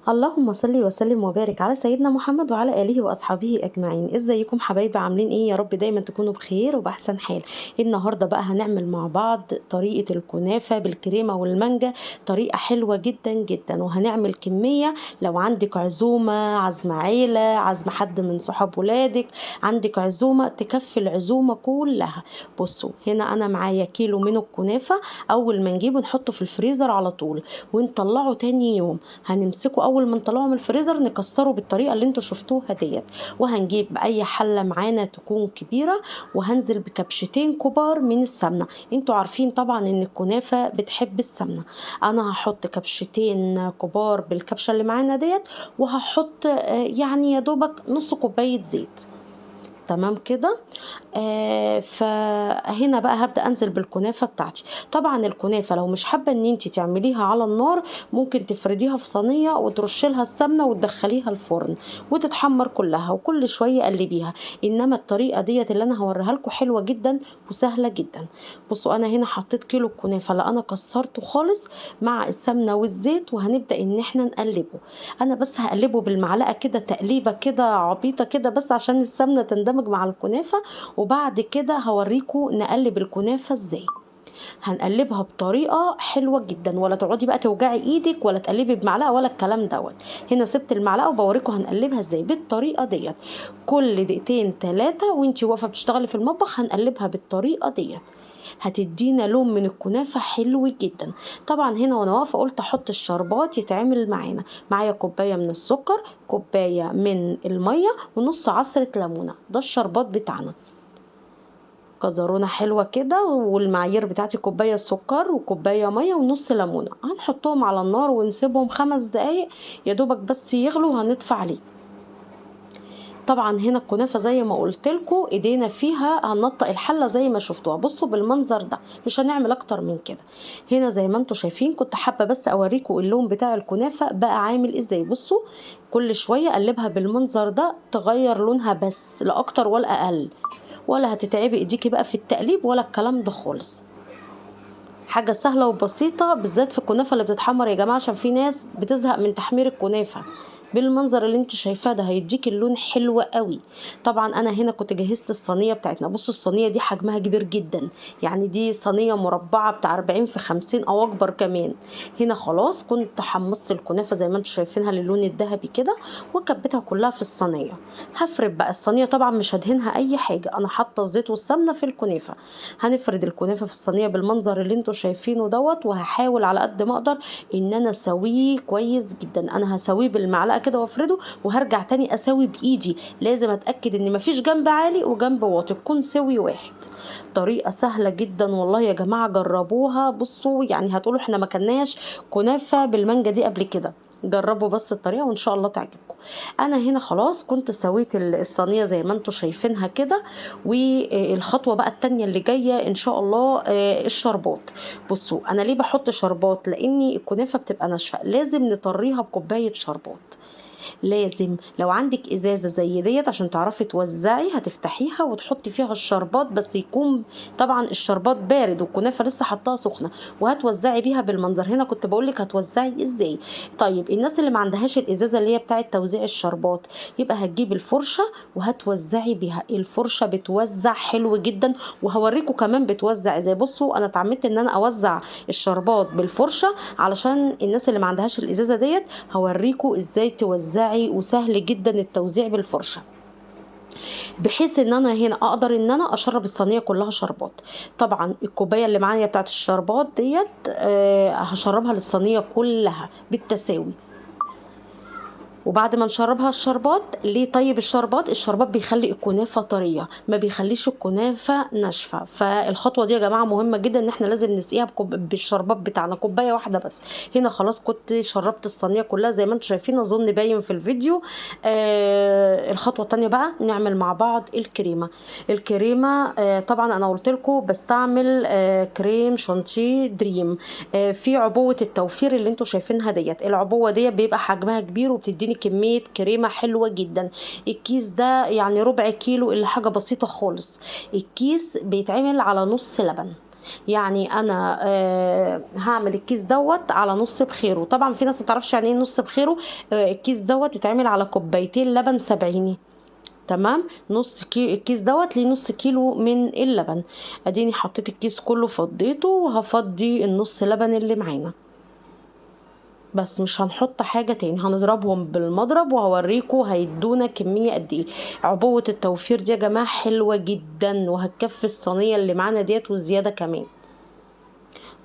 اللهم صل وسلم وبارك على سيدنا محمد وعلى آله وأصحابه أجمعين. ازيكم حبايبي؟ عاملين ايه؟ يا رب دايما تكونوا بخير وبأحسن حال. النهارده بقى هنعمل مع بعض طريقة الكنافة بالكريمة والمانجا، طريقة حلوة جدا جدا، وهنعمل كمية. لو عندك عزومة، عزم عيلة، عزم حد من صحاب ولادك، عندك عزومة تكفي العزومة كلها. بصوا هنا أنا معايا كيلو من الكنافة. أول ما نجيبه نحطه في الفريزر على طول ونطلعه تاني يوم. هنمسكه اول ما نطلعه من الفريزر نكسره بالطريقه اللي انتوا شفتوها ديت. وهنجيب اي حله معانا تكون كبيره، وهنزل بكبشتين كبار من السمنه. انتوا عارفين طبعا ان الكنافه بتحب السمنه. انا هحط كبشتين كبار بالكبشه اللي معانا ديت، وهحط يعني يا دوبك نص كوبايه زيت. تمام كده. فهنا بقى هبدأ انزل بالكنافة بتاعتي. طبعا الكنافة لو مش حابة ان انت تعمليها على النار، ممكن تفرديها في صينية وترشي لها السمنة وتدخليها الفرن وتتحمر كلها، وكل شوية قلبيها. انما الطريقة ديت اللي انا هوريها لكم حلوة جدا وسهلة جدا. بصوا انا هنا حطيت كيلو الكنافة اللي انا كسرته خالص مع السمنة والزيت، وهنبدأ ان احنا نقلبه. انا بس هقلبه بالمعلقة كده، تقليبة كده عبيطة كده بس عشان السمنة تندمج مع الكنافة. وبعد كده هوريكم نقلب الكنافة ازاي. هنقلبها بطريقة حلوة جدا، ولا تقعدي بقى توجعي ايدك ولا تقلبي بمعلقة ولا الكلام دوت. هنا سبت المعلقة وبوريكم هنقلبها ازاي بالطريقة ديت. كل دقيقتين 3 وانتي واقفة بتشتغلي في المطبخ هنقلبها بالطريقة ديت. هتدينا لون من الكنافة حلو جدا. طبعا هنا وانا واقفة قلت احط الشربات يتعمل معانا. معايا كوباية من السكر، كوباية من المية، ونص عصرة ليمونة. ده الشربات بتاعنا. كزرونة حلوة كده، والمعايير بتاعتي كوباية سكر وكوباية مية ونص ليمونة. هنحطهم على النار ونسيبهم 5 دقايق يا دوبك بس يغلوا وهنطفي عليه. طبعا هنا الكنافة زي ما قلت لكم ايدينا فيها هننطق الحلة زي ما شفتوها. بصوا بالمنظر ده، مش هنعمل اكتر من كده. هنا زي ما انتم شايفين كنت حابة بس اوريكم اللون بتاع الكنافة بقى عامل ازاي. بصوا كل شوية اقلبها بالمنظر ده تغير لونها، بس لا اكتر ولا اقل. ولا هتتعبي ايديكي بقى في التقليب ولا الكلام ده خالص. حاجة سهلة وبسيطة، بالذات في الكنافة اللي بتتحمر يا جماعة، عشان في ناس بتزهق من تحمير الكنافة. بالمنظر اللي انت شايفاه ده هيديك اللون حلو قوي. طبعا انا هنا كنت جهزت الصينيه بتاعتنا. بصوا الصينيه دي حجمها كبير جدا، يعني دي صينيه مربعه بتاع 40 في 50 او اكبر كمان. هنا خلاص كنت حمصت الكنافه زي ما انتم شايفينها للون الذهبي كده، وكبتها كلها في الصينيه. هفرد بقى الصينيه، طبعا مش هدهنها اي حاجه، انا حاطه الزيت والسمنه في الكنافه. هنفرد الكنافه في الصينيه بالمنظر اللي انتم شايفينه دوت. وهحاول على قد ما اقدر ان انا اسويه كويس جدا. انا هسويه بالمعلقه كده وافرده، وهرجع تاني اسوي بايدي. لازم اتاكد ان مفيش جنب عالي وجنب واطي، تكون سوي واحد. طريقه سهله جدا والله يا جماعه، جربوها. بصوا يعني هتقولوا احنا ما كناش كنافه بالمانجا دي قبل كده. جربوا بس الطريقه وان شاء الله تعجبكم. انا هنا خلاص كنت سويت الصينيه زي ما انتم شايفينها كده. والخطوه بقى التانية اللي جايه ان شاء الله الشربات. بصوا انا ليه بحط شربات؟ لاني الكنافه بتبقى ناشفه، لازم نطريها بكوبايه شربات. لازم لو عندك ازازه زي ديت عشان تعرفي توزعي، هتفتحيها وتحطي فيها الشربات، بس يكون طبعا الشربات بارد والكنافه لسه حطاها سخنه. وهتوزعي بيها بالمنظر. هنا كنت بقولك هتوزعي ازاي. طيب الناس اللي ما عندهاش الازازه اللي هي بتاعه توزيع الشربات، يبقى هتجيب الفرشه وهتوزعي بيها. الفرشه بتوزع حلو جدا، وهوريكم كمان بتوزع ازاي. بصوا انا اتعمدت ان انا اوزع الشربات بالفرشه علشان الناس اللي ما عندهاش الازازه ديت. هوريكم ازاي توزعي، وسهل جدا التوزيع بالفرشه، بحيث ان انا هنا اقدر ان انا اشرب الصينيه كلها شربات. طبعا الكوبايه اللي معايا بتاعت الشربات ديت هشربها للصينيه كلها بالتساوي. وبعد ما نشربها الشربات ليه؟ طيب الشربات بيخلي الكنافه طريه، ما بيخليش الكنافه ناشفه. فالخطوه دي يا جماعه مهمه جدا، ان احنا لازم نسقيها بالشربات بتاعنا كوبايه واحده بس. هنا خلاص كنت شربت الصينيه كلها زي ما انتم شايفين، اظن باين في الفيديو. الخطوه الثانيه بقى نعمل مع بعض الكريمه. الكريمه طبعا انا قلت لكم بستعمل كريم شانتيه دريم. في عبوه التوفير اللي انتم شايفينها ديت. العبوه دي بيبقى حجمها كبير وبتديني كمية كريمة حلوة جدا. الكيس ده يعني ربع كيلو، اللي حاجة بسيطة خالص. الكيس بيتعمل على نص لبن. يعني انا هعمل الكيس دوت على نص بخيره. طبعا في ناس متعرفش يعني ايه نص بخيره. الكيس دوت يتعمل على كوبايتين لبن سبعيني. تمام، الكيس دوت ليه نص كيلو من اللبن. اديني حطيت الكيس كله فضيته، وهفضي النص لبن اللي معانا. بس مش هنحط حاجة تاني، هنضربهم بالمضرب وهوريكم هيدونا كمية قد ايه. عبوة التوفير دي يا جماعة حلوة جدا، وهتكفي الصينية اللي معانا ديت وزيادة كمان.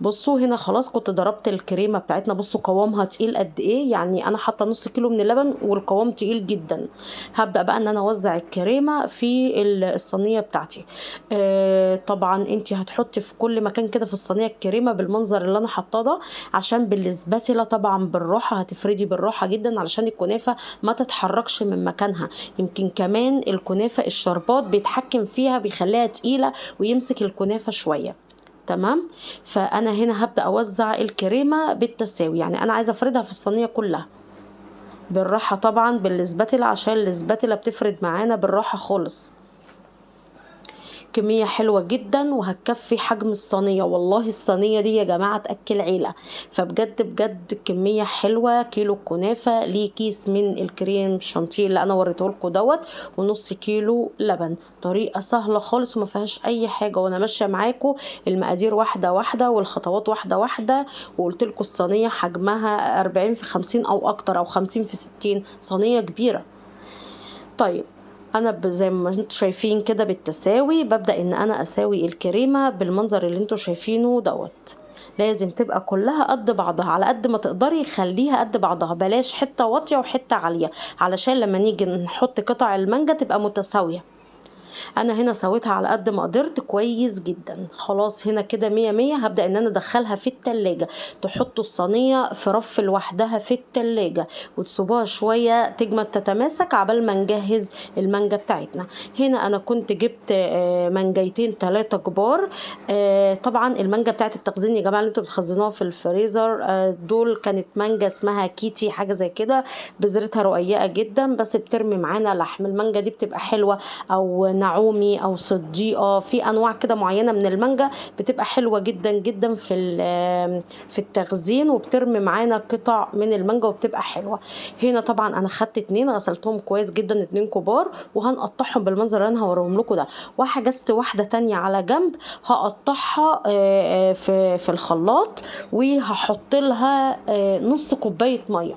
بصوا هنا خلاص كنت ضربت الكريمه بتاعتنا. بصوا قوامها تقيل قد ايه، يعني انا حاطه نص كيلو من اللبن والقوام تقيل جدا. هبدا بقى ان انا اوزع الكريمه في الصينيه بتاعتي. طبعا انت هتحطي في كل مكان كده في الصينيه الكريمه بالمنظر اللي انا حاطاه ده، عشان بالسباتيلا طبعا بالراحه، هتفردي بالراحه جدا علشان الكنافه ما تتحركش من مكانها. يمكن كمان الكنافه الشربات بيتحكم فيها بيخليها تقيله ويمسك الكنافه شويه. تمام. فانا هنا هبدا اوزع الكريمه بالتساوي، يعني انا عايزه افردها في الصينيه كلها بالراحه طبعا بالسباتيلا، عشان السباتيلا بتفرد معانا بالراحه خالص. كمية حلوة جدا وهتكفي حجم الصينية. والله الصينية دي يا جماعة تأكل عيلة. فبجد بجد كمية حلوة. كيلو الكنافة ليه كيس من الكريم شانتيه اللي انا وريته لكم دوت، ونص كيلو لبن. طريقة سهلة خالص وما فيهاش اي حاجة، وانا ماشية معاكم المقادير واحدة واحدة والخطوات واحدة واحدة. وقلت لكم الصينية حجمها 40 في 50 او اكتر، او 50 في 60، صينية كبيرة. طيب انا زي ما انتم شايفين كده بالتساوي، ببدأ ان انا اساوي الكريمة بالمنظر اللي انتم شايفينه دوت. لازم تبقى كلها قد بعضها، على قد ما تقدري خليها قد بعضها، بلاش حتة واطية وحتة عالية، علشان لما نيجي نحط قطع المانجا تبقى متساوية. انا هنا سويتها على قد ما قدرت كويس جدا. خلاص هنا كده مية مية. هبدأ ان انا ادخلها في التلاجة. تحطوا الصينية في رف لوحدها في التلاجة، وتسيبوها شوية تجمد تتماسك عبال ما نجهز المانجا بتاعتنا. هنا انا كنت جبت مانجايتين 3 كبار. طبعا المانجا بتاعت التخزين يا جماعة اللي انتوا بتخزنوها في الفريزر، دول كانت مانجا اسمها كيتي حاجة زي كده، بذرتها رقيقة جدا بس بترمي معانا لحم. المانجا دي بتبقى حلوة، او نعومي او صديقه، في انواع كده معينه من المانجا بتبقى حلوه جدا جدا في التخزين، وبترمي معانا قطع من المانجا وبتبقى حلوه. هنا طبعا انا خدت 2 غسلتهم كويس جدا، 2 كبار، وهنقطعهم بالمنظر اللي انا هوريهم لكم ده. وحجزت واحده تانية على جنب هقطعها في الخلاط، وهحط لها نص كوبايه ميه.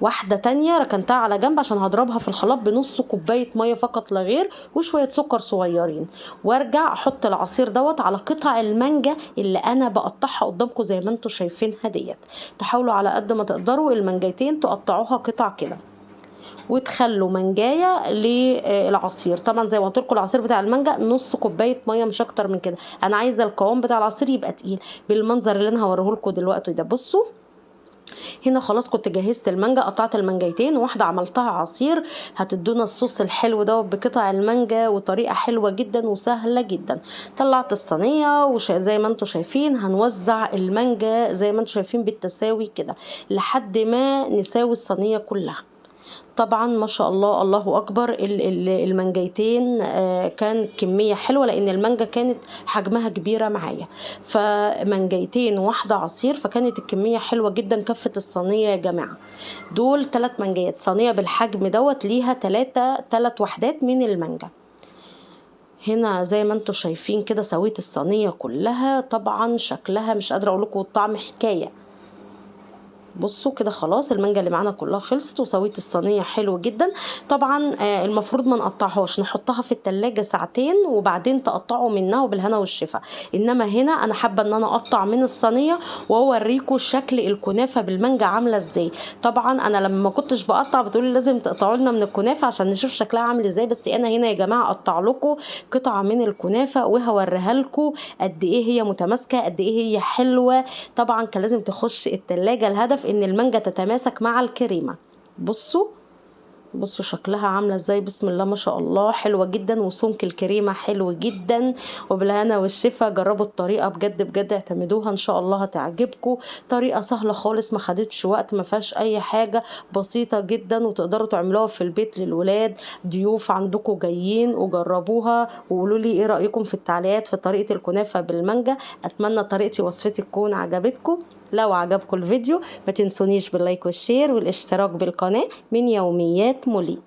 واحدة تانية ركنتها على جنب عشان هضربها في الخلاط بنص كوباية مية فقط لا غير، وشوية سكر صغيرين. وارجع احط العصير دوت على قطع المانجا اللي انا بقطعها قدامكم زي ما انتم شايفينها ديت. تحاولوا على قد ما تقدروا المانجايتين تقطعوها قطع كده، وتخلوا منجايه للعصير. طبعا زي ما قلت لكم العصير بتاع المانجا نص كوبايه ميه مش اكتر من كده. انا عايزه القوام بتاع العصير يبقى تقيل بالمنظر اللي انا هوريه لكم دلوقتي ده. بصوا هنا خلاص كنت جهزت المانجا، قطعت المانجايتين، واحده عملتها عصير. هتدونا الصوص الحلو ده بقطع المانجا، وطريقه حلوه جدا وسهله جدا. طلعت الصينيه وزي ما انتم شايفين هنوزع المانجا زي ما انتم شايفين بالتساوي كده لحد ما نساوي الصينيه كلها. طبعا ما شاء الله الله اكبر. المانجايتين كان كميه حلوه لان المانجا كانت حجمها كبيره معايا، فمانجايتين واحده عصير، فكانت الكميه حلوه جدا كفت الصينيه يا جماعه. دول 3 مانجايات، صينيه بالحجم دوت ليها 3 وحدات من المانجا. هنا زي ما انتم شايفين كده سويت الصينيه كلها. طبعا شكلها مش قادره اقول لكم، الطعم حكايه. بصوا كده خلاص المانجا اللي معانا كلها خلصت، وسويت الصينيه حلو جدا. طبعا المفروض ما نقطعهاش، نحطها في التلاجة ساعتين وبعدين تقطعوا منها وبالهنا والشفا. انما هنا انا حابه ان انا اقطع من الصينيه واوريكم شكل الكنافه بالمانجا عامله ازاي. طبعا انا لما ما كنتش بقطع بتقولي لازم تقطعوا لنا من الكنافه عشان نشوف شكلها عامل ازاي، بس انا هنا يا جماعه اقطع لكم قطعه من الكنافه وهوريها لكم قد ايه هي متماسكه، قد ايه هي حلوه. طبعا كان لازم تخش التلاجة، الهدف ان المانجا تتماسك مع الكريمه. بصوا بصوا شكلها عاملة ازاي، بسم الله ما شاء الله، حلوة جدا، وسمك الكريمة حلو جدا. وبالهنا والشفا، جربوا الطريقة بجد بجد، اعتمدوها ان شاء الله هتعجبكم. طريقة سهلة خالص، ما خدتش وقت، ما فيهاش اي حاجة، بسيطة جدا، وتقدروا تعملوها في البيت للولاد، ضيوف عندكم جايين، وجربوها وقولوا لي ايه رأيكم في التعليقات في طريقة الكنافة بالمانجا. اتمنى طريقتي وصفتي تكون عجبتكم. لو عجبكم الفيديو ما تنسونيش باللايك والشير والاشتراك بالقناة من يوميات مولي.